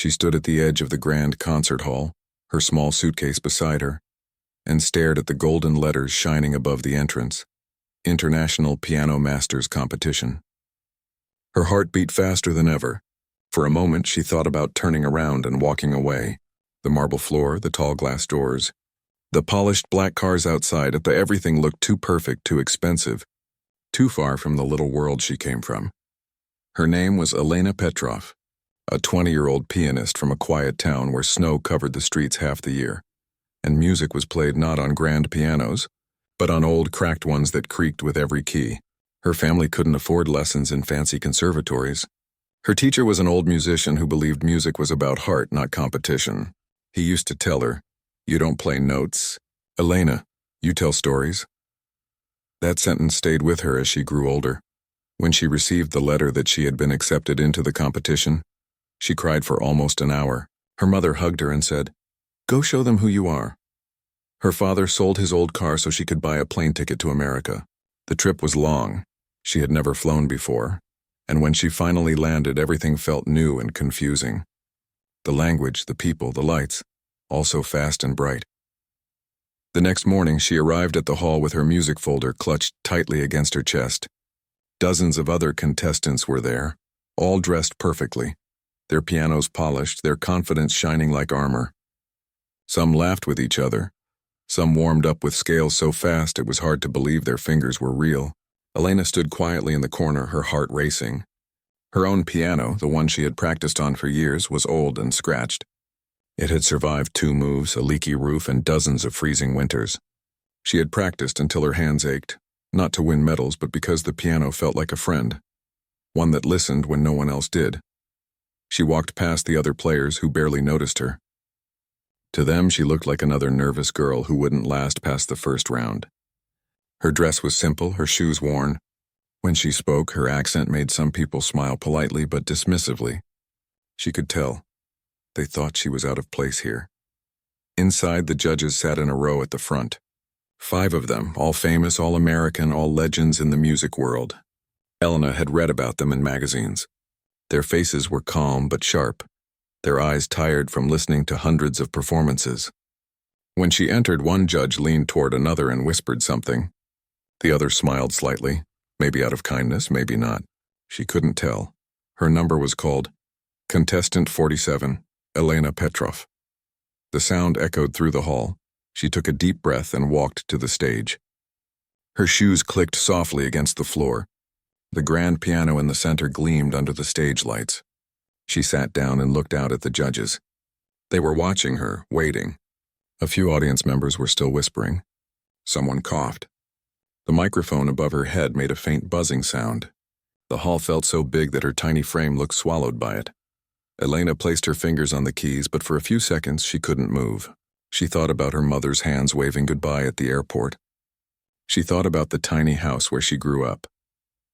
She stood at the edge of the grand concert hall, her small suitcase beside her, and stared at the golden letters shining above the entrance. International Piano Masters Competition. Her heart beat faster than ever. For a moment, she thought about turning around and walking away. The marble floor, the tall glass doors, the polished black cars outside, everything looked too perfect, too expensive, too far from the little world she came from. Her name was Elena Petrov, a 20-year-old pianist from a quiet town where snow covered the streets half the year, and music was played not on grand pianos, but on old cracked ones that creaked with every key. Her family couldn't afford lessons in fancy conservatories. Her teacher was an old musician who believed music was about heart, not competition. He used to tell her, "You don't play notes. Elena, you tell stories." That sentence stayed with her as she grew older. When she received the letter that she had been accepted into the competition, she cried for almost an hour. Her mother hugged her and said, "Go show them who you are." Her father sold his old car so she could buy a plane ticket to America. The trip was long. She had never flown before, and when she finally landed, everything felt new and confusing. The language, the people, the lights, all so fast and bright. The next morning, she arrived at the hall with her music folder clutched tightly against her chest. Dozens of other contestants were there, all dressed perfectly, their pianos polished, their confidence shining like armor. Some laughed with each other. Some warmed up with scales so fast it was hard to believe their fingers were real. Elena stood quietly in the corner, her heart racing. Her own piano, the one she had practiced on for years, was old and scratched. It had survived 2 moves, a leaky roof, and dozens of freezing winters. She had practiced until her hands ached, not to win medals, but because the piano felt like a friend, one that listened when no one else did. She walked past the other players who barely noticed her. To them, she looked like another nervous girl who wouldn't last past the first round. Her dress was simple, her shoes worn. When she spoke, her accent made some people smile politely but dismissively. She could tell. They thought she was out of place here. Inside, the judges sat in a row at the front. 5 of them, all famous, all American, all legends in the music world. Elena had read about them in magazines. Their faces were calm but sharp, their eyes tired from listening to hundreds of performances. When she entered, one judge leaned toward another and whispered something. The other smiled slightly, maybe out of kindness, maybe not. She couldn't tell. Her number was called Contestant 47, Elena Petrov. The sound echoed through the hall. She took a deep breath and walked to the stage. Her shoes clicked softly against the floor. The grand piano in the center gleamed under the stage lights. She sat down and looked out at the judges. They were watching her, waiting. A few audience members were still whispering. Someone coughed. The microphone above her head made a faint buzzing sound. The hall felt so big that her tiny frame looked swallowed by it. Elena placed her fingers on the keys, but for a few seconds she couldn't move. She thought about her mother's hands waving goodbye at the airport. She thought about the tiny house where she grew up.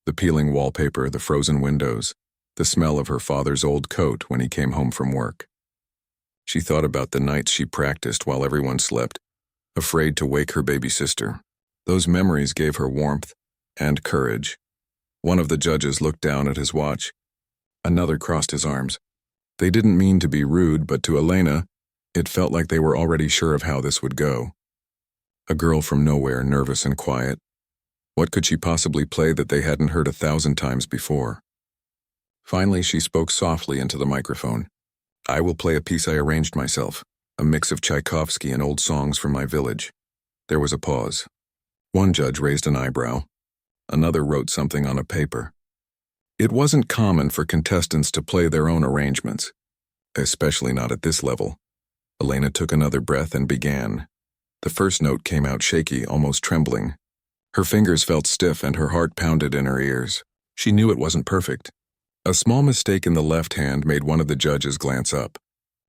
The peeling wallpaper, the frozen windows, the smell of her father's old coat when he came home from work. She thought about the nights she practiced while everyone slept, afraid to wake her baby sister. Those memories gave her warmth and courage. One of the judges looked down at his watch. Another crossed his arms. They didn't mean to be rude, but to Elena, it felt like they were already sure of how this would go. A girl from nowhere, nervous and quiet. What could she possibly play that they hadn't heard 1,000 times before? Finally, she spoke softly into the microphone. "I will play a piece I arranged myself, a mix of Tchaikovsky and old songs from my village." There was a pause. One judge raised an eyebrow. Another wrote something on a paper. It wasn't common for contestants to play their own arrangements, especially not at this level. Elena took another breath and began. The first note came out shaky, almost trembling. Her fingers felt stiff and her heart pounded in her ears. She knew it wasn't perfect. A small mistake in the left hand made one of the judges glance up.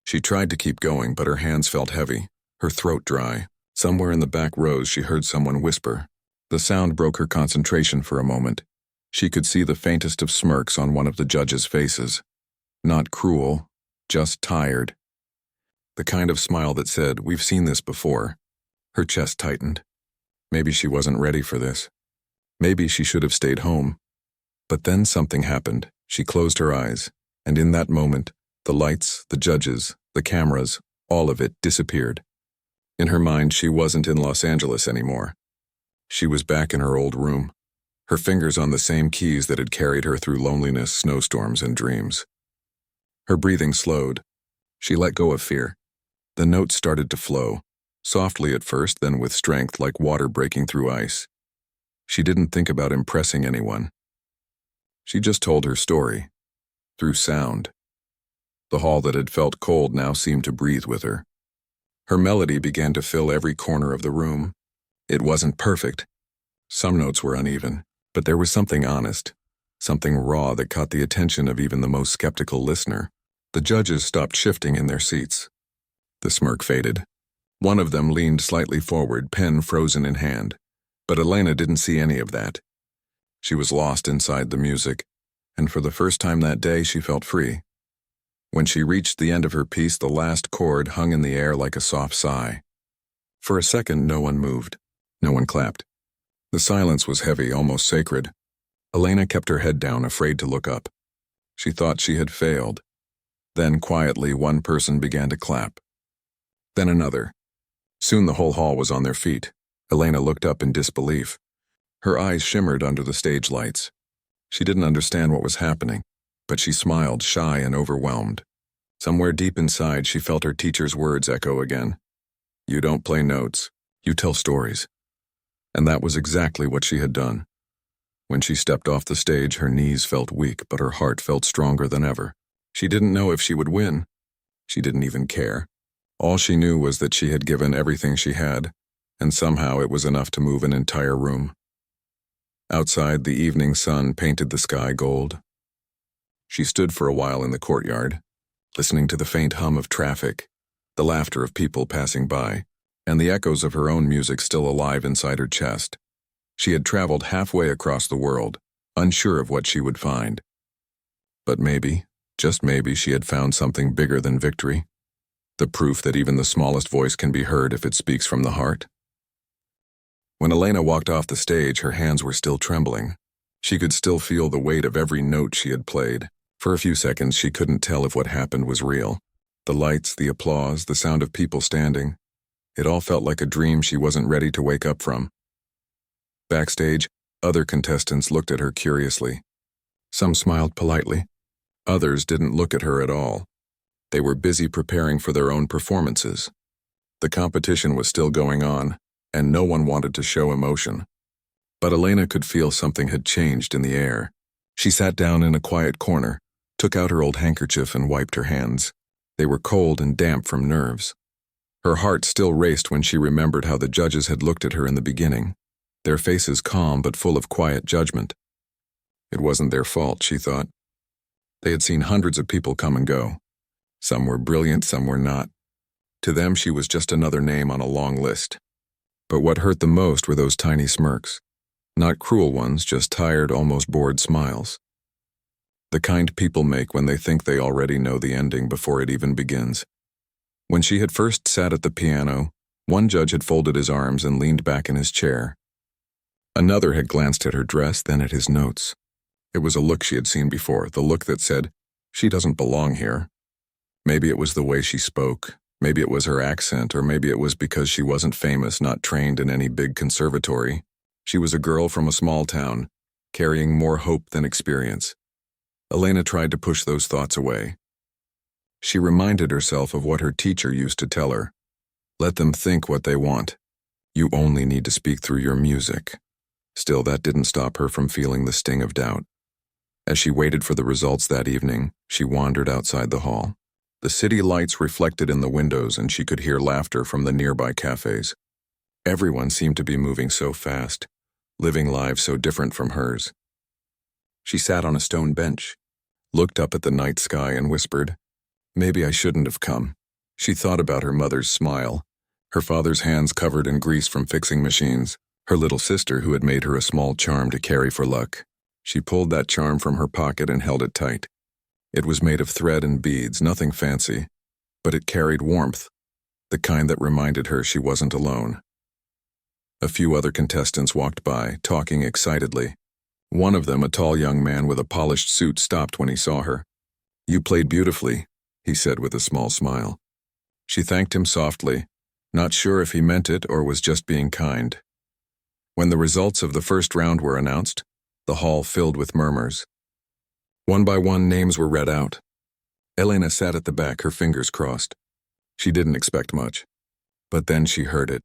She tried to keep going, but her hands felt heavy, her throat dry. Somewhere in the back rows she heard someone whisper. The sound broke her concentration for a moment. She could see the faintest of smirks on one of the judges' faces. Not cruel, just tired. The kind of smile that said, "We've seen this before." Her chest tightened. Maybe she wasn't ready for this. Maybe she should have stayed home. But then something happened. She closed her eyes, and in that moment, The lights, the judges, the cameras, all of it disappeared. In her mind, she wasn't in Los Angeles anymore. She was back in her old room, her fingers on the same keys that had carried her through loneliness, snowstorms, and dreams. Her breathing slowed. She let go of fear. The notes started to flow, softly at first, then with strength like water breaking through ice. She didn't think about impressing anyone. She just told her story, through sound. The hall that had felt cold now seemed to breathe with her. Her melody began to fill every corner of the room. It wasn't perfect. Some notes were uneven, but there was something honest, something raw that caught the attention of even the most skeptical listener. The judges stopped shifting in their seats. The smirk faded. One of them leaned slightly forward, pen frozen in hand. But Elena didn't see any of that. She was lost inside the music, and for the first time that day she felt free. When she reached the end of her piece, the last chord hung in the air like a soft sigh. For a second, no one moved. No one clapped. The silence was heavy, almost sacred. Elena kept her head down, afraid to look up. She thought she had failed. Then, quietly, one person began to clap. Then another. Soon the whole hall was on their feet. Elena looked up in disbelief. Her eyes shimmered under the stage lights. She didn't understand what was happening, but she smiled, shy and overwhelmed. Somewhere deep inside, she felt her teacher's words echo again. You don't play notes, you tell stories. And that was exactly what she had done. When she stepped off the stage, her knees felt weak, but her heart felt stronger than ever. She didn't know if she would win. She didn't even care. All she knew was that she had given everything she had, and somehow it was enough to move an entire room. Outside, the evening sun painted the sky gold. She stood for a while in the courtyard, listening to the faint hum of traffic, the laughter of people passing by, and the echoes of her own music still alive inside her chest. She had traveled halfway across the world, unsure of what she would find. But maybe, just maybe, she had found something bigger than victory. The proof that even the smallest voice can be heard if it speaks from the heart. When Elena walked off the stage, her hands were still trembling. She could still feel the weight of every note she had played. For a few seconds, she couldn't tell if what happened was real. The lights, the applause, the sound of people standing. It all felt like a dream she wasn't ready to wake up from. Backstage, other contestants looked at her curiously. Some smiled politely. Others didn't look at her at all. They were busy preparing for their own performances. The competition was still going on, and no one wanted to show emotion. But Elena could feel something had changed in the air. She sat down in a quiet corner, took out her old handkerchief and wiped her hands. They were cold and damp from nerves. Her heart still raced when she remembered how the judges had looked at her in the beginning, their faces calm but full of quiet judgment. It wasn't their fault, she thought. They had seen hundreds of people come and go. Some were brilliant, some were not. To them, she was just another name on a long list. But what hurt the most were those tiny smirks. Not cruel ones, just tired, almost bored smiles. The kind people make when they think they already know the ending before it even begins. When she had first sat at the piano, one judge had folded his arms and leaned back in his chair. Another had glanced at her dress, then at his notes. It was a look she had seen before, the look that said, "She doesn't belong here." Maybe it was the way she spoke, maybe it was her accent, or maybe it was because she wasn't famous, not trained in any big conservatory. She was a girl from a small town, carrying more hope than experience. Elena tried to push those thoughts away. She reminded herself of what her teacher used to tell her. Let them think what they want. You only need to speak through your music. Still, that didn't stop her from feeling the sting of doubt. As she waited for the results that evening, she wandered outside the hall. The city lights reflected in the windows, and she could hear laughter from the nearby cafes. Everyone seemed to be moving so fast, living lives so different from hers. She sat on a stone bench, looked up at the night sky and whispered, "Maybe I shouldn't have come." She thought about her mother's smile, her father's hands covered in grease from fixing machines, her little sister who had made her a small charm to carry for luck. She pulled that charm from her pocket and held it tight. It was made of thread and beads, nothing fancy, but it carried warmth, the kind that reminded her she wasn't alone. A few other contestants walked by, talking excitedly. One of them, a tall young man with a polished suit, stopped when he saw her. "You played beautifully," he said with a small smile. She thanked him softly, not sure if he meant it or was just being kind. When the results of the first round were announced, the hall filled with murmurs. One by one, names were read out. Elena sat at the back, her fingers crossed. She didn't expect much. But then she heard it.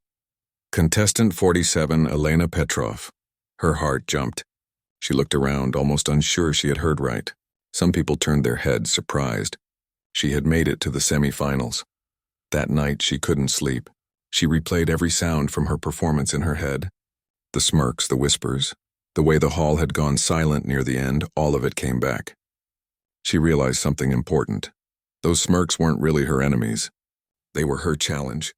Contestant 47, Elena Petrov. Her heart jumped. She looked around, almost unsure she had heard right. Some people turned their heads, surprised. She had made it to the semifinals. That night, she couldn't sleep. She replayed every sound from her performance in her head. The smirks, the whispers, the way the hall had gone silent near the end, all of it came back. She realized something important. Those smirks weren't really her enemies. They were her challenge.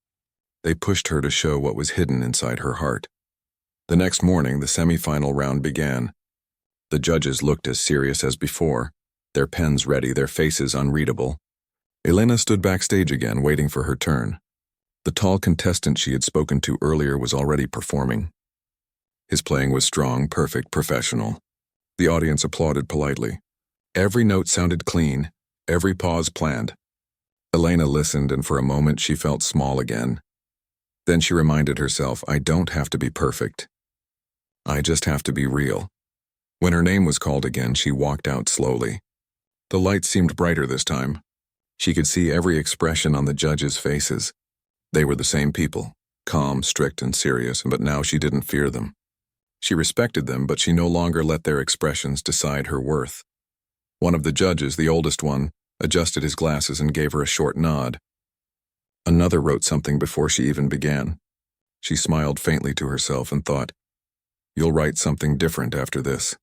They pushed her to show what was hidden inside her heart. The next morning, the semifinal round began. The judges looked as serious as before, their pens ready, their faces unreadable. Elena stood backstage again, waiting for her turn. The tall contestant she had spoken to earlier was already performing. His playing was strong, perfect, professional. The audience applauded politely. Every note sounded clean, every pause planned. Elena listened, and for a moment she felt small again. Then she reminded herself, I don't have to be perfect. I just have to be real. When her name was called again, she walked out slowly. The lights seemed brighter this time. She could see every expression on the judges' faces. They were the same people, calm, strict, and serious, but now she didn't fear them. She respected them, but she no longer let their expressions decide her worth. One of the judges, the oldest one, adjusted his glasses and gave her a short nod. Another wrote something before she even began. She smiled faintly to herself and thought, You'll write something different after this.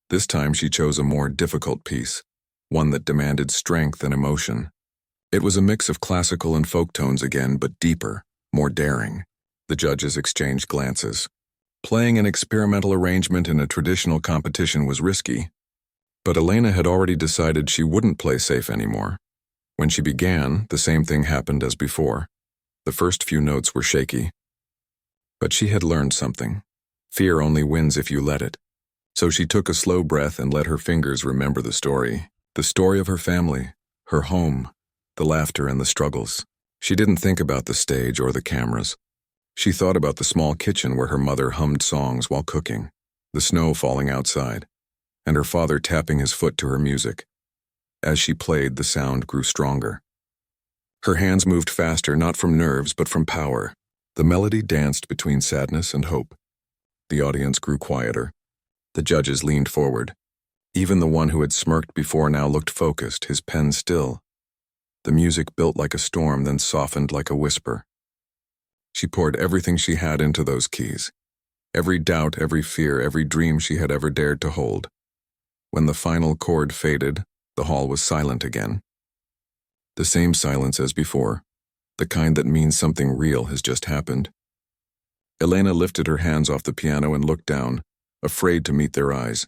This time she chose a more difficult piece, one that demanded strength and emotion. It was a mix of classical and folk tones again, but deeper, more daring. The judges exchanged glances. Playing an experimental arrangement in a traditional competition was risky, but Elena had already decided she wouldn't play safe anymore. When she began, the same thing happened as before. The first few notes were shaky. But she had learned something. Fear only wins if you let it. So she took a slow breath and let her fingers remember the story of her family, her home, the laughter and the struggles. She didn't think about the stage or the cameras. She thought about the small kitchen where her mother hummed songs while cooking, the snow falling outside, and her father tapping his foot to her music. As she played, the sound grew stronger. Her hands moved faster, not from nerves, but from power. The melody danced between sadness and hope. The audience grew quieter. The judges leaned forward. Even the one who had smirked before now looked focused, his pen still. The music built like a storm, then softened like a whisper. She poured everything she had into those keys. Every doubt, every fear, every dream she had ever dared to hold. When the final chord faded, the hall was silent again. The same silence as before, the kind that means something real has just happened. Elena lifted her hands off the piano and looked down, afraid to meet their eyes.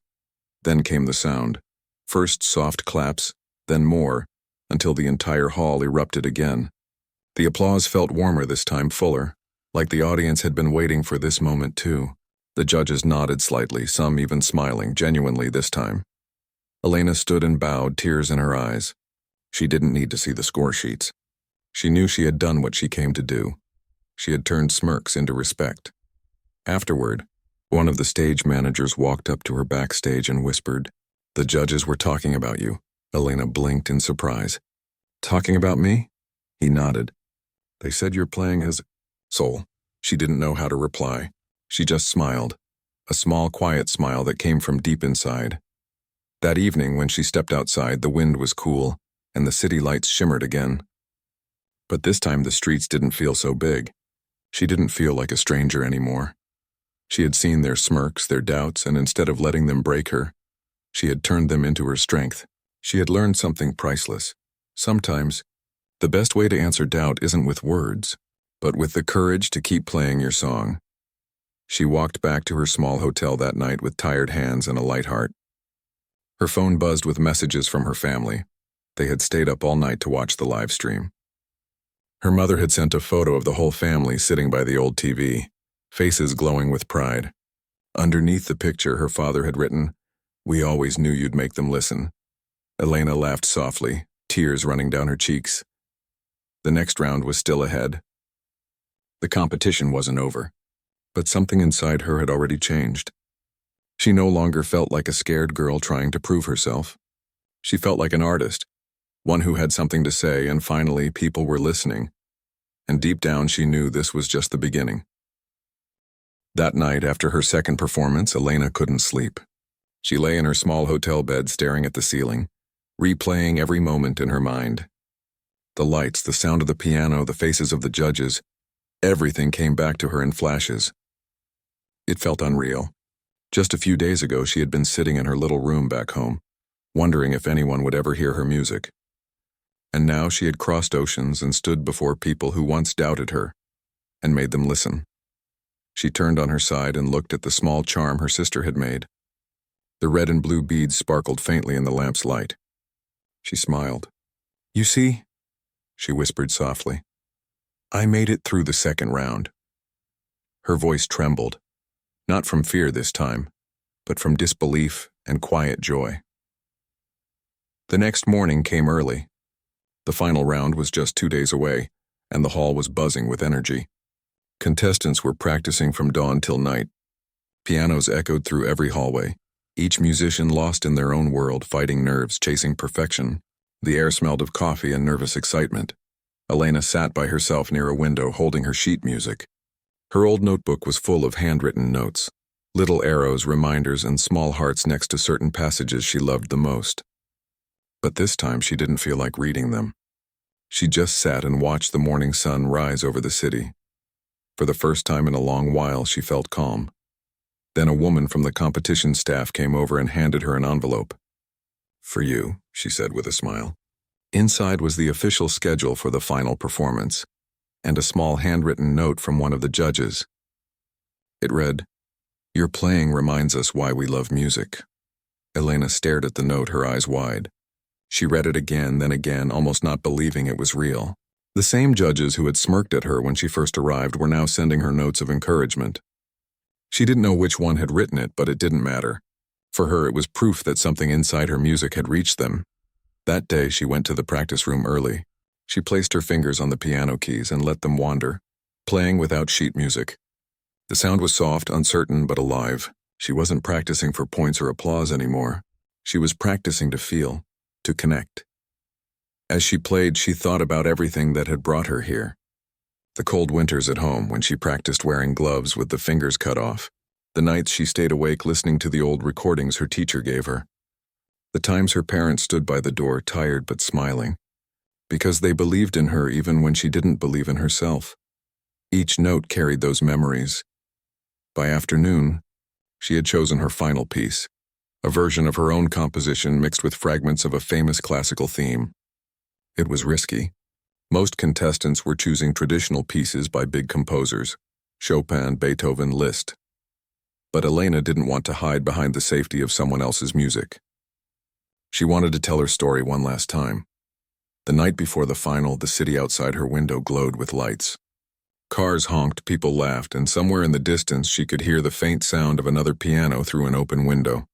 Then came the sound. First soft claps, then more, until the entire hall erupted again. The applause felt warmer this time, fuller, like the audience had been waiting for this moment too. The judges nodded slightly, some even smiling, genuinely this time. Elena stood and bowed, tears in her eyes. She didn't need to see the score sheets. She knew she had done what she came to do. She had turned smirks into respect. Afterward, one of the stage managers walked up to her backstage and whispered, "The judges were talking about you." Elena blinked in surprise. "Talking about me?" He nodded. "They said you're playing his soul." She didn't know how to reply. She just smiled, a small, quiet smile that came from deep inside. That evening, when she stepped outside, the wind was cool, and the city lights shimmered again. But this time the streets didn't feel so big. She didn't feel like a stranger anymore. She had seen their smirks, their doubts, and instead of letting them break her, she had turned them into her strength. She had learned something priceless. Sometimes, the best way to answer doubt isn't with words, but with the courage to keep playing your song. She walked back to her small hotel that night with tired hands and a light heart. Her phone buzzed with messages from her family. They had stayed up all night to watch the live stream. Her mother had sent a photo of the whole family sitting by the old TV, faces glowing with pride. Underneath the picture, her father had written, "We always knew you'd make them listen." Elena laughed softly, tears running down her cheeks. The next round was still ahead. The competition wasn't over, but something inside her had already changed. She no longer felt like a scared girl trying to prove herself. She felt like an artist, one who had something to say, and finally people were listening. And deep down she knew this was just the beginning. That night, after her second performance, Elena couldn't sleep. She lay in her small hotel bed staring at the ceiling, replaying every moment in her mind. The lights, the sound of the piano, the faces of the judges, everything came back to her in flashes. It felt unreal. Just a few days ago, she had been sitting in her little room back home, wondering if anyone would ever hear her music. And now she had crossed oceans and stood before people who once doubted her, and made them listen. She turned on her side and looked at the small charm her sister had made. The red and blue beads sparkled faintly in the lamp's light. She smiled. "You see," she whispered softly, "I made it through the second round." Her voice trembled, not from fear this time, but from disbelief and quiet joy. The next morning came early. The final round was just 2 days away, and the hall was buzzing with energy. Contestants were practicing from dawn till night. Pianos echoed through every hallway, each musician lost in their own world, fighting nerves, chasing perfection. The air smelled of coffee and nervous excitement. Elena sat by herself near a window, holding her sheet music. Her old notebook was full of handwritten notes, little arrows, reminders, and small hearts next to certain passages she loved the most. But this time she didn't feel like reading them. She just sat and watched the morning sun rise over the city. For the first time in a long while, she felt calm. Then a woman from the competition staff came over and handed her an envelope. "For you," she said with a smile. Inside was the official schedule for the final performance, and a small handwritten note from one of the judges. It read, "Your playing reminds us why we love music." Elena stared at the note, her eyes wide. She read it again, then again, almost not believing it was real. The same judges who had smirked at her when she first arrived were now sending her notes of encouragement. She didn't know which one had written it, but it didn't matter. For her, it was proof that something inside her music had reached them. That day, she went to the practice room early. She placed her fingers on the piano keys and let them wander, playing without sheet music. The sound was soft, uncertain, but alive. She wasn't practicing for points or applause anymore. She was practicing to feel, to connect. As she played, she thought about everything that had brought her here. The cold winters at home when she practiced wearing gloves with the fingers cut off. The nights she stayed awake listening to the old recordings her teacher gave her. The times her parents stood by the door, tired but smiling, because they believed in her even when she didn't believe in herself. Each note carried those memories. By afternoon, she had chosen her final piece, a version of her own composition mixed with fragments of a famous classical theme. It was risky. Most contestants were choosing traditional pieces by big composers, Chopin, Beethoven, Liszt. But Elena didn't want to hide behind the safety of someone else's music. She wanted to tell her story one last time. The night before the final, the city outside her window glowed with lights. Cars honked, people laughed, and somewhere in the distance she could hear the faint sound of another piano through an open window.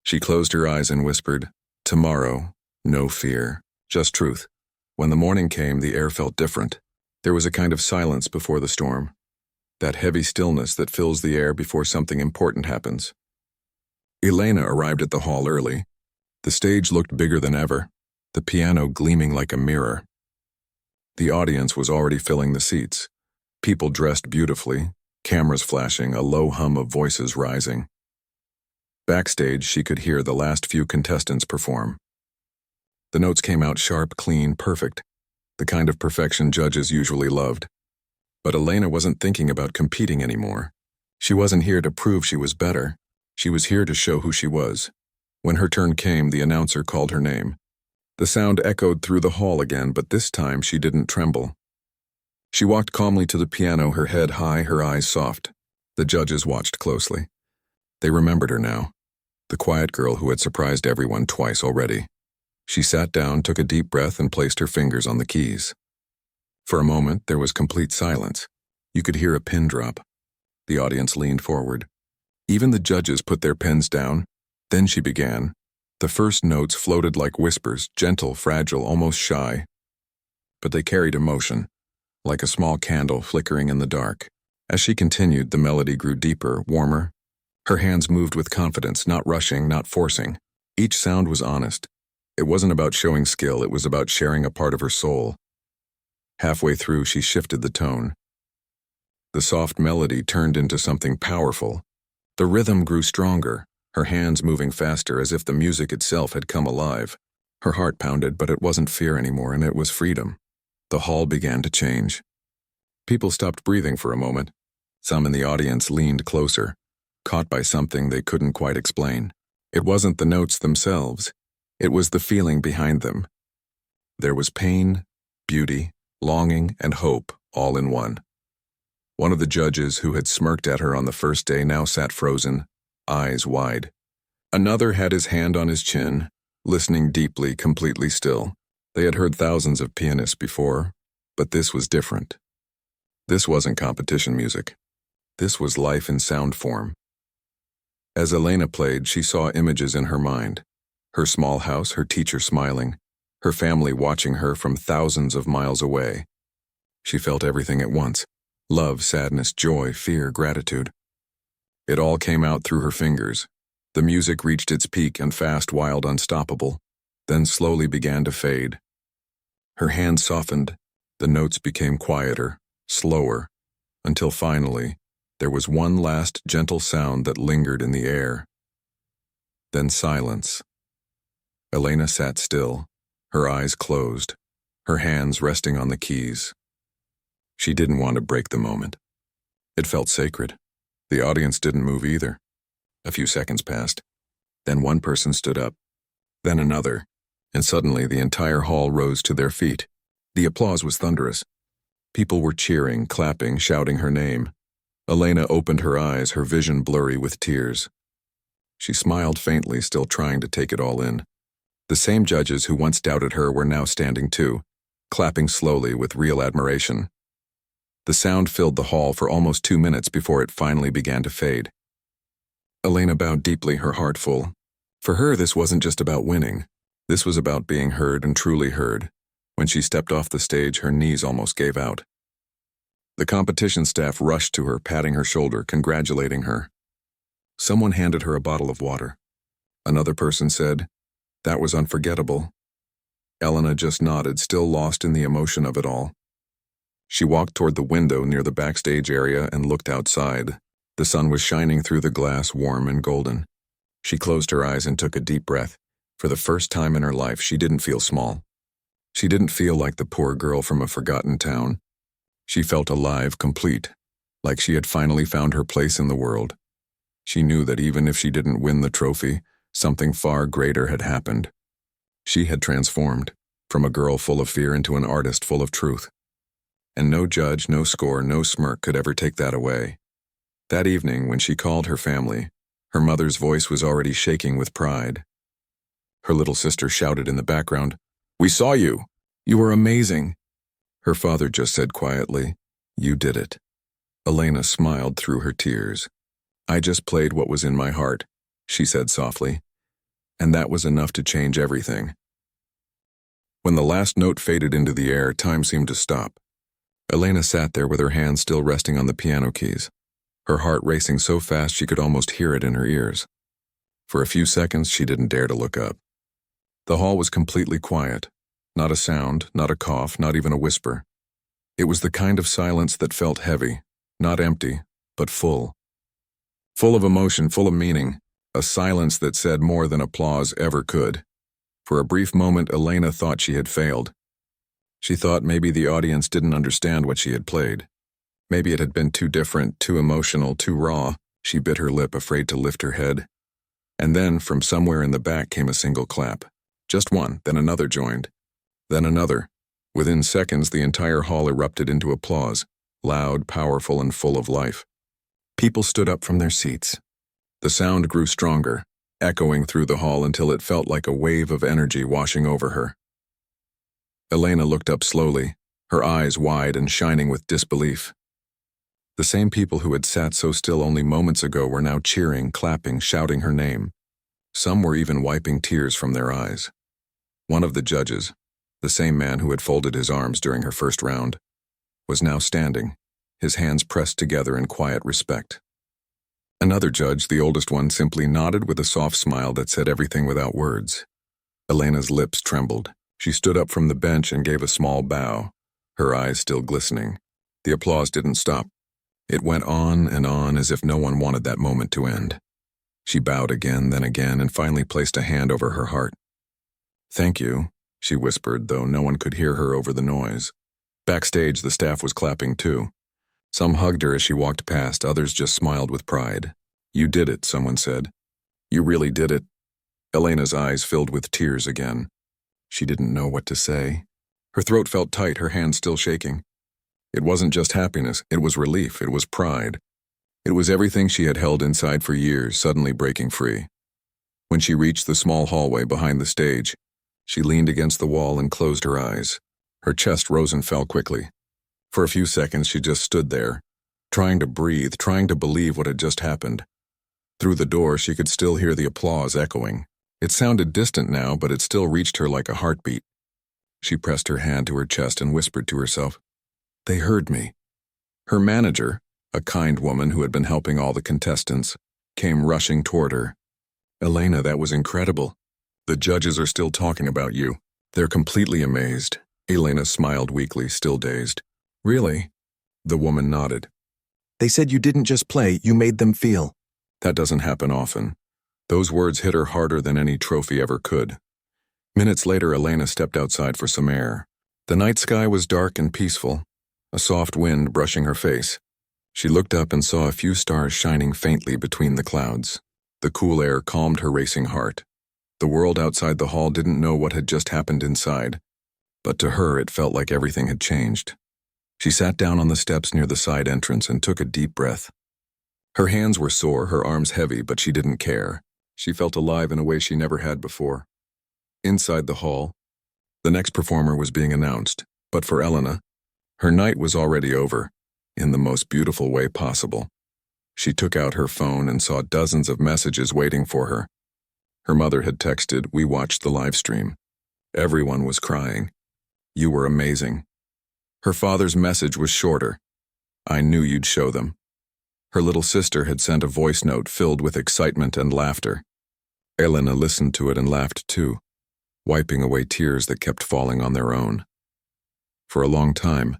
She closed her eyes and whispered, "Tomorrow, no fear, just truth." When the morning came, the air felt different. There was a kind of silence before the storm, that heavy stillness that fills the air before something important happens. Elena arrived at the hall early. The stage looked bigger than ever, the piano gleaming like a mirror. The audience was already filling the seats, people dressed beautifully, cameras flashing, a low hum of voices rising. Backstage, she could hear the last few contestants perform. The notes came out sharp, clean, perfect, the kind of perfection judges usually loved. But Elena wasn't thinking about competing anymore. She wasn't here to prove she was better. She was here to show who she was. When her turn came, the announcer called her name. The sound echoed through the hall again, but this time she didn't tremble. She walked calmly to the piano, her head high, her eyes soft. The judges watched closely. They remembered her now, the quiet girl who had surprised everyone twice already. She sat down, took a deep breath, and placed her fingers on the keys. For a moment, there was complete silence. You could hear a pin drop. The audience leaned forward. Even the judges put their pens down. Then she began, The first notes floated like whispers, gentle, fragile, almost shy. But they carried emotion, like a small candle flickering in the dark. As she continued, the melody grew deeper, warmer. Her hands moved with confidence, not rushing, not forcing. Each sound was honest. It wasn't about showing skill, it was about sharing a part of her soul. Halfway through, she shifted the tone. The soft melody turned into something powerful. The rhythm grew stronger, her hands moving faster as if the music itself had come alive. Her heart pounded, but it wasn't fear anymore, and it was freedom. The hall began to change. People stopped breathing for a moment. Some in the audience leaned closer, caught by something they couldn't quite explain. It wasn't the notes themselves. It was the feeling behind them. There was pain, beauty, longing, and hope all in one. One of the judges who had smirked at her on the first day now sat frozen, eyes wide. Another had his hand on his chin, listening deeply, completely still. They had heard thousands of pianists before, but this was different. This wasn't competition music. This was life in sound form. As Elena played, she saw images in her mind. Her small house, her teacher smiling, her family watching her from thousands of miles away. She felt everything at once. Love, sadness, joy, fear, gratitude. It all came out through her fingers. The music reached its peak and fast, wild, unstoppable, then slowly began to fade. Her hands softened, the notes became quieter, slower, until finally, there was one last gentle sound that lingered in the air. Then silence. Elena sat still, her eyes closed, her hands resting on the keys. She didn't want to break the moment. It felt sacred. The audience didn't move either. A few seconds passed. Then one person stood up. Then another. And suddenly the entire hall rose to their feet. The applause was thunderous. People were cheering, clapping, shouting her name. Elena opened her eyes, her vision blurry with tears. She smiled faintly, still trying to take it all in. The same judges who once doubted her were now standing too, clapping slowly with real admiration. The sound filled the hall for almost 2 minutes before it finally began to fade. Elena bowed deeply, her heart full. For her, this wasn't just about winning. This was about being heard and truly heard. When she stepped off the stage, her knees almost gave out. The competition staff rushed to her, patting her shoulder, congratulating her. Someone handed her a bottle of water. Another person said, "That was unforgettable." Elena just nodded, still lost in the emotion of it all. She walked toward the window near the backstage area and looked outside. The sun was shining through the glass, warm and golden. She closed her eyes and took a deep breath. For the first time in her life, she didn't feel small. She didn't feel like the poor girl from a forgotten town. She felt alive, complete, like she had finally found her place in the world. She knew that even if she didn't win the trophy, something far greater had happened. She had transformed, from a girl full of fear into an artist full of truth. And no judge, no score, no smirk could ever take that away. That evening, when she called her family, her mother's voice was already shaking with pride. Her little sister shouted in the background, "We saw you! You were amazing!" Her father just said quietly, "You did it." Elena smiled through her tears. "I just played what was in my heart," she said softly. And that was enough to change everything. When the last note faded into the air, time seemed to stop. Elena sat there with her hands still resting on the piano keys, her heart racing so fast she could almost hear it in her ears. For a few seconds, she didn't dare to look up. The hall was completely quiet. Not a sound, not a cough, not even a whisper. It was the kind of silence that felt heavy, not empty, but full. Full of emotion, full of meaning, a silence that said more than applause ever could. For a brief moment, Elena thought she had failed. She thought maybe the audience didn't understand what she had played. Maybe it had been too different, too emotional, too raw. She bit her lip, afraid to lift her head. And then, from somewhere in the back came a single clap. Just one, then another joined. Then another. Within seconds, the entire hall erupted into applause, loud, powerful, and full of life. People stood up from their seats. The sound grew stronger, echoing through the hall until it felt like a wave of energy washing over her. Elena looked up slowly, her eyes wide and shining with disbelief. The same people who had sat so still only moments ago were now cheering, clapping, shouting her name. Some were even wiping tears from their eyes. One of the judges, the same man who had folded his arms during her first round, was now standing, his hands pressed together in quiet respect. Another judge, the oldest one, simply nodded with a soft smile that said everything without words. Elena's lips trembled. She stood up from the bench and gave a small bow, her eyes still glistening. The applause didn't stop. It went on as if no one wanted that moment to end. She bowed again, then again, and finally placed a hand over her heart. "Thank you," she whispered, though no one could hear her over the noise. Backstage, the staff was clapping too. Some hugged her as she walked past, others just smiled with pride. "You did it," someone said. "You really did it." Elena's eyes filled with tears again. She didn't know what to say. Her throat felt tight, her hands still shaking. It wasn't just happiness, it was relief, it was pride. It was everything she had held inside for years, suddenly breaking free. When she reached the small hallway behind the stage, she leaned against the wall and closed her eyes. Her chest rose and fell quickly. For a few seconds she just stood there, trying to breathe, trying to believe what had just happened. Through the door she could still hear the applause echoing. It sounded distant now, but it still reached her like a heartbeat. She pressed her hand to her chest and whispered to herself, "They heard me." Her manager, a kind woman who had been helping all the contestants, came rushing toward her. "Elena, that was incredible. The judges are still talking about you. They're completely amazed." Elena smiled weakly, still dazed. "Really?" The woman nodded. "They said you didn't just play, you made them feel." That doesn't happen often. Those words hit her harder than any trophy ever could. Minutes later, Elena stepped outside for some air. The night sky was dark and peaceful, a soft wind brushing her face. She looked up and saw a few stars shining faintly between the clouds. The cool air calmed her racing heart. The world outside the hall didn't know what had just happened inside, but to her it felt like everything had changed. She sat down on the steps near the side entrance and took a deep breath. Her hands were sore, her arms heavy, but she didn't care. She felt alive in a way she never had before. Inside the hall, the next performer was being announced, but for Elena, her night was already over, in the most beautiful way possible. She took out her phone and saw dozens of messages waiting for her. Her mother had texted, "We watched the live stream." Everyone was crying. "You were amazing." Her father's message was shorter. "I knew you'd show them." Her little sister had sent a voice note filled with excitement and laughter. Elena listened to it and laughed too, wiping away tears that kept falling on their own. For a long time,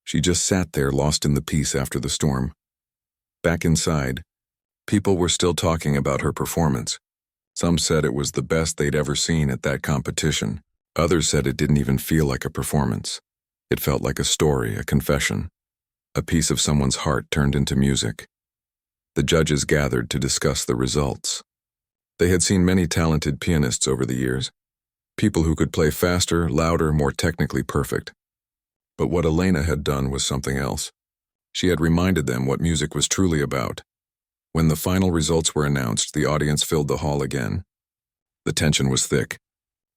she just sat there lost in the peace after the storm. Back inside, people were still talking about her performance. Some said it was the best they'd ever seen at that competition. Others said it didn't even feel like a performance. It felt like a story, a confession, a piece of someone's heart turned into music. The judges gathered to discuss the results. They had seen many talented pianists over the years, people who could play faster, louder, more technically perfect. But what Elena had done was something else. She had reminded them what music was truly about. When the final results were announced, the audience filled the hall again. The tension was thick.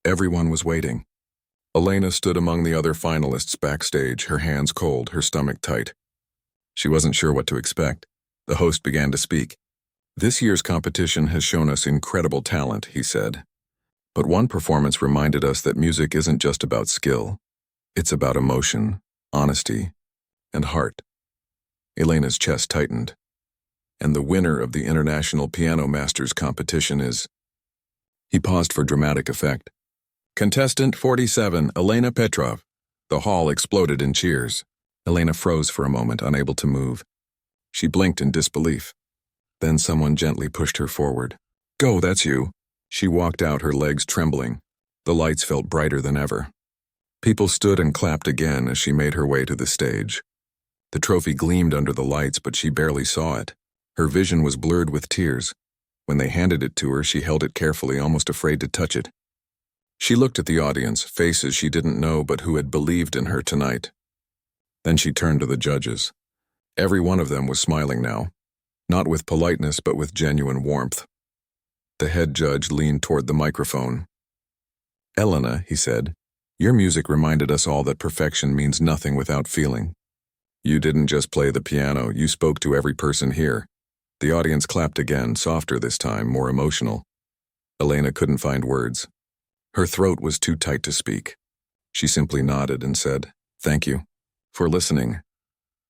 Everyone was waiting. Elena stood among the other finalists backstage, her hands cold, her stomach tight. She wasn't sure what to expect. The host began to speak. "This year's competition has shown us incredible talent," he said. "But one performance reminded us that music isn't just about skill. It's about emotion, honesty, and heart." Elena's chest tightened. "And the winner of the International Piano Masters competition is..." He paused for dramatic effect. "Contestant 47, Elena Petrov." The hall exploded in cheers. Elena froze for a moment, unable to move. She blinked in disbelief. Then someone gently pushed her forward. "Go, that's you." She walked out, her legs trembling. The lights felt brighter than ever. People stood and clapped again as she made her way to the stage. The trophy gleamed under the lights, but she barely saw it. Her vision was blurred with tears. When they handed it to her, she held it carefully, almost afraid to touch it. She looked at the audience, faces she didn't know but who had believed in her tonight. Then she turned to the judges. Every one of them was smiling now, not with politeness but with genuine warmth. The head judge leaned toward the microphone. "Elena," he said, "your music reminded us all that perfection means nothing without feeling. You didn't just play the piano, you spoke to every person here." The audience clapped again, softer this time, more emotional. Elena couldn't find words. Her throat was too tight to speak. She simply nodded and said, "Thank you for listening."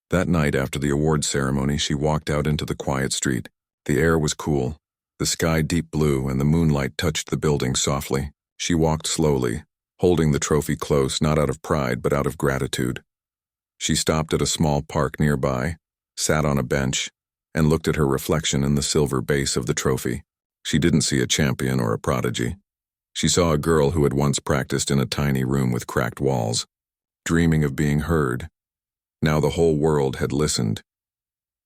That night after the awards ceremony, she walked out into the quiet street. The air was cool, the sky deep blue, and the moonlight touched the building softly. She walked slowly, holding the trophy close, not out of pride but out of gratitude. She stopped at a small park nearby, sat on a bench, and looked at her reflection in the silver base of the trophy. She didn't see a champion or a prodigy. She saw a girl who had once practiced in a tiny room with cracked walls, dreaming of being heard. Now the whole world had listened.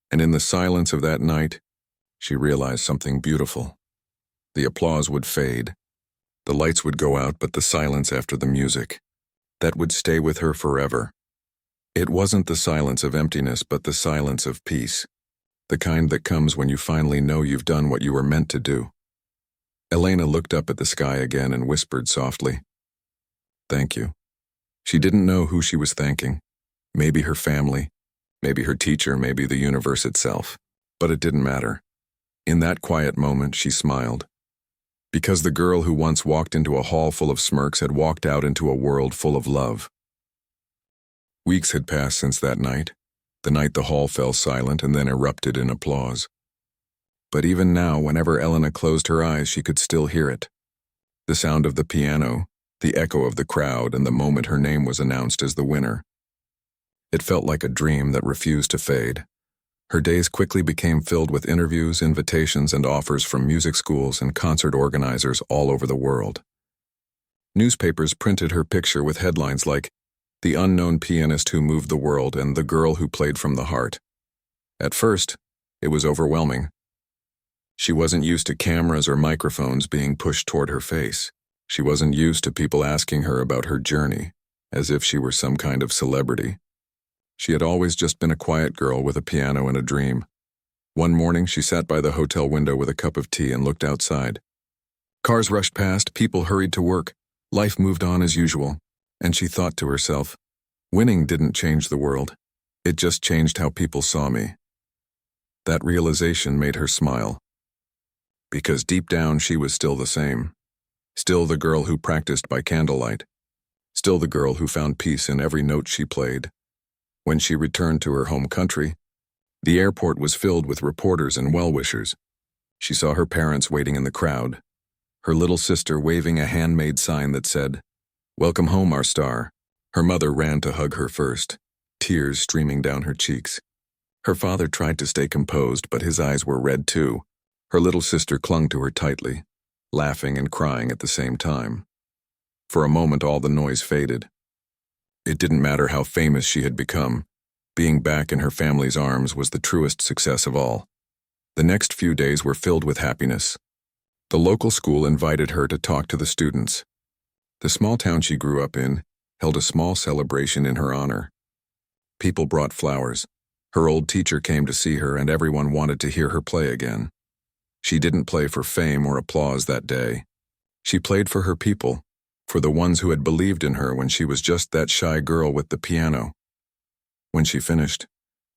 And in the silence of that night, she realized something beautiful. The applause would fade. The lights would go out, but the silence after the music, that would stay with her forever. It wasn't the silence of emptiness, but the silence of peace, the kind that comes when you finally know you've done what you were meant to do. Elena looked up at the sky again and whispered softly, "Thank you." She didn't know who she was thanking. Maybe her family, maybe her teacher, maybe the universe itself. But it didn't matter. In that quiet moment, she smiled. Because the girl who once walked into a hall full of smirks had walked out into a world full of love. Weeks had passed since that night, the night the hall fell silent and then erupted in applause. But even now, whenever Elena closed her eyes, she could still hear it. The sound of the piano, the echo of the crowd, and the moment her name was announced as the winner. It felt like a dream that refused to fade. Her days quickly became filled with interviews, invitations, and offers from music schools and concert organizers all over the world. Newspapers printed her picture with headlines like, "The unknown pianist who moved the world" and "The girl who played from the heart." At first, it was overwhelming. She wasn't used to cameras or microphones being pushed toward her face. She wasn't used to people asking her about her journey, as if she were some kind of celebrity. She had always just been a quiet girl with a piano and a dream. One morning, she sat by the hotel window with a cup of tea and looked outside. Cars rushed past, people hurried to work, life moved on as usual, and she thought to herself, winning didn't change the world, it just changed how people saw me. That realization made her smile. Because deep down she was still the same. Still the girl who practiced by candlelight. Still the girl who found peace in every note she played. When she returned to her home country, the airport was filled with reporters and well-wishers. She saw her parents waiting in the crowd, her little sister waving a handmade sign that said, "Welcome home, our star." Her mother ran to hug her first, tears streaming down her cheeks. Her father tried to stay composed, but his eyes were red too. Her little sister clung to her tightly, laughing and crying at the same time. For a moment, all the noise faded. It didn't matter how famous she had become. Being back in her family's arms was the truest success of all. The next few days were filled with happiness. The local school invited her to talk to the students. The small town she grew up in held a small celebration in her honor. People brought flowers. Her old teacher came to see her, and everyone wanted to hear her play again. She didn't play for fame or applause that day. She played for her people, for the ones who had believed in her when she was just that shy girl with the piano. When she finished,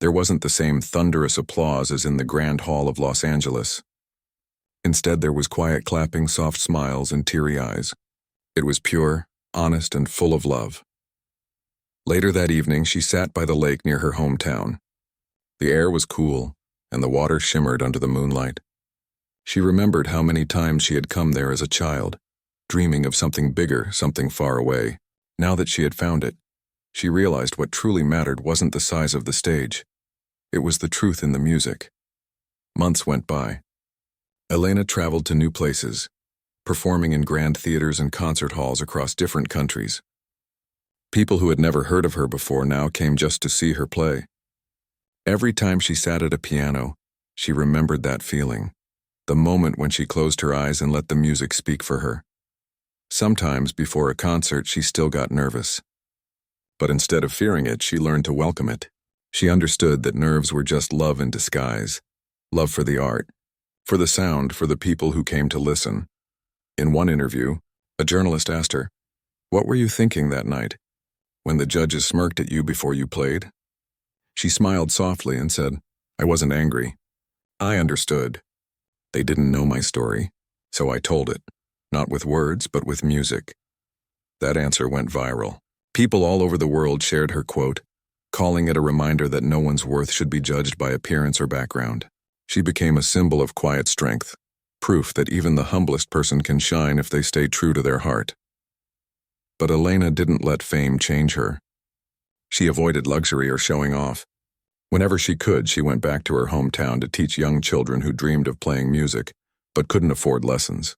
there wasn't the same thunderous applause as in the Grand Hall of Los Angeles. Instead, there was quiet clapping, soft smiles, and teary eyes. It was pure, honest, and full of love. Later that evening, she sat by the lake near her hometown. The air was cool, and the water shimmered under the moonlight. She remembered how many times she had come there as a child, dreaming of something bigger, something far away. Now that she had found it, she realized what truly mattered wasn't the size of the stage. It was the truth in the music. Months went by. Elena traveled to new places, performing in grand theaters and concert halls across different countries. People who had never heard of her before now came just to see her play. Every time she sat at a piano, she remembered that feeling, the moment when she closed her eyes and let the music speak for her. Sometimes, before a concert, she still got nervous. But instead of fearing it, she learned to welcome it. She understood that nerves were just love in disguise. Love for the art, for the sound, for the people who came to listen. In one interview, a journalist asked her, "What were you thinking that night, when the judges smirked at you before you played?" She smiled softly and said, "I wasn't angry. I understood. They didn't know my story, so I told it." Not with words, but with music. That answer went viral. People all over the world shared her quote, calling it a reminder that no one's worth should be judged by appearance or background. She became a symbol of quiet strength, proof that even the humblest person can shine if they stay true to their heart. But Elena didn't let fame change her. She avoided luxury or showing off. Whenever she could, she went back to her hometown to teach young children who dreamed of playing music, but couldn't afford lessons.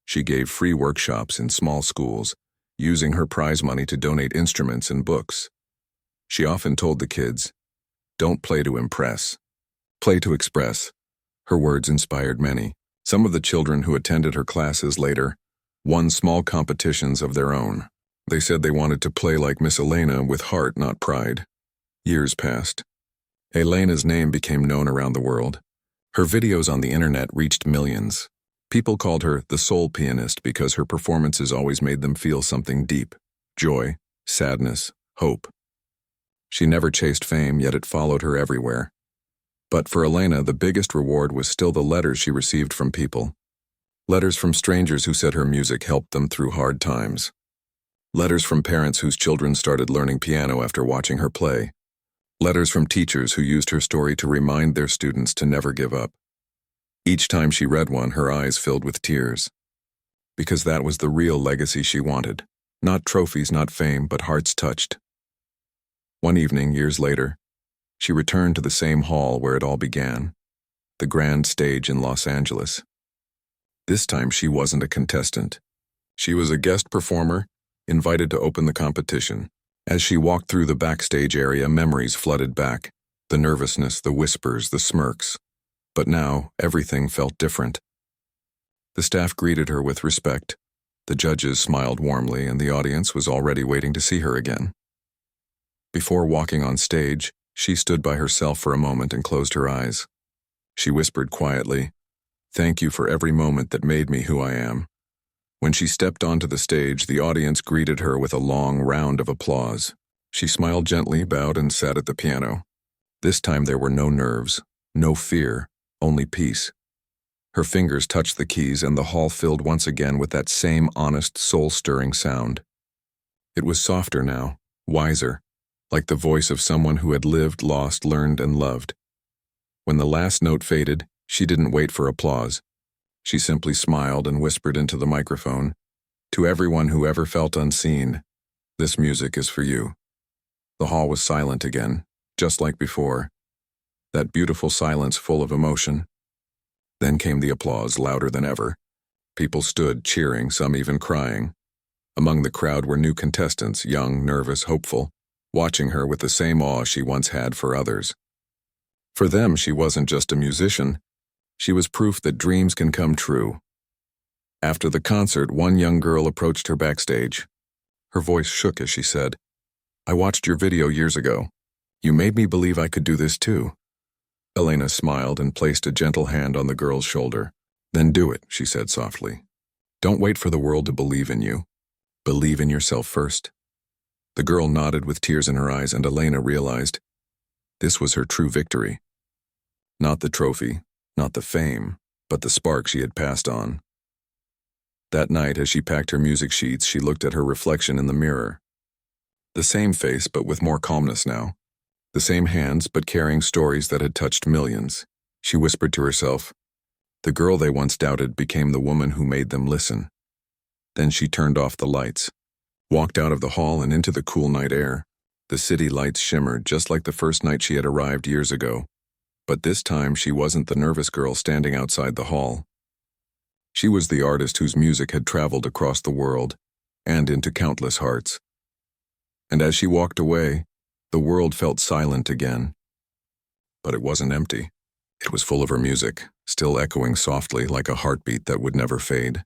She gave free workshops in small schools, using her prize money to donate instruments and books. She often told the kids, "Don't play to impress. Play to express." Her words inspired many. Some of the children who attended her classes later won small competitions of their own. They said they wanted to play like Miss Elena with heart, not pride. Years passed. Elena's name became known around the world. Her videos on the internet reached millions. People called her the soul pianist because her performances always made them feel something deep: joy, sadness, hope. She never chased fame, yet it followed her everywhere. But for Elena, the biggest reward was still the letters she received from people. Letters from strangers who said her music helped them through hard times. Letters from parents whose children started learning piano after watching her play. Letters from teachers who used her story to remind their students to never give up. Each time she read one, her eyes filled with tears. Because that was the real legacy she wanted. Not trophies, not fame, but hearts touched. One evening, years later, she returned to the same hall where it all began, the grand stage in Los Angeles. This time she wasn't a contestant. She was a guest performer, invited to open the competition. As she walked through the backstage area, memories flooded back. The nervousness, the whispers, the smirks. But now, everything felt different. The staff greeted her with respect. The judges smiled warmly, and the audience was already waiting to see her again. Before walking on stage, she stood by herself for a moment and closed her eyes. She whispered quietly, "Thank you for every moment that made me who I am." When she stepped onto the stage, the audience greeted her with a long round of applause. She smiled gently, bowed, and sat at the piano. This time there were no nerves, no fear, only peace. Her fingers touched the keys, and the hall filled once again with that same honest, soul-stirring sound. It was softer now, wiser, like the voice of someone who had lived, lost, learned, and loved. When the last note faded, she didn't wait for applause. She simply smiled and whispered into the microphone, "To everyone who ever felt unseen, this music is for you." The hall was silent again, just like before. That beautiful silence full of emotion. Then came the applause, louder than ever. People stood, cheering, some even crying. Among the crowd were new contestants, young, nervous, hopeful, watching her with the same awe she once had for others. For them, she wasn't just a musician. She was proof that dreams can come true. After the concert, one young girl approached her backstage. Her voice shook as she said, "I watched your video years ago. You made me believe I could do this too." Elena smiled and placed a gentle hand on the girl's shoulder. "Then do it," she said softly. "Don't wait for the world to believe in you. Believe in yourself first." The girl nodded with tears in her eyes, and Elena realized this was her true victory. Not the trophy, not the fame, but the spark she had passed on. That night, as she packed her music sheets, she looked at her reflection in the mirror. The same face, but with more calmness now. The same hands, but carrying stories that had touched millions. She whispered to herself, "The girl they once doubted became the woman who made them listen." Then she turned off the lights, walked out of the hall and into the cool night air. The city lights shimmered just like the first night she had arrived years ago. But this time she wasn't the nervous girl standing outside the hall. She was the artist whose music had traveled across the world and into countless hearts. And as she walked away, the world felt silent again. But it wasn't empty. It was full of her music, still echoing softly like a heartbeat that would never fade.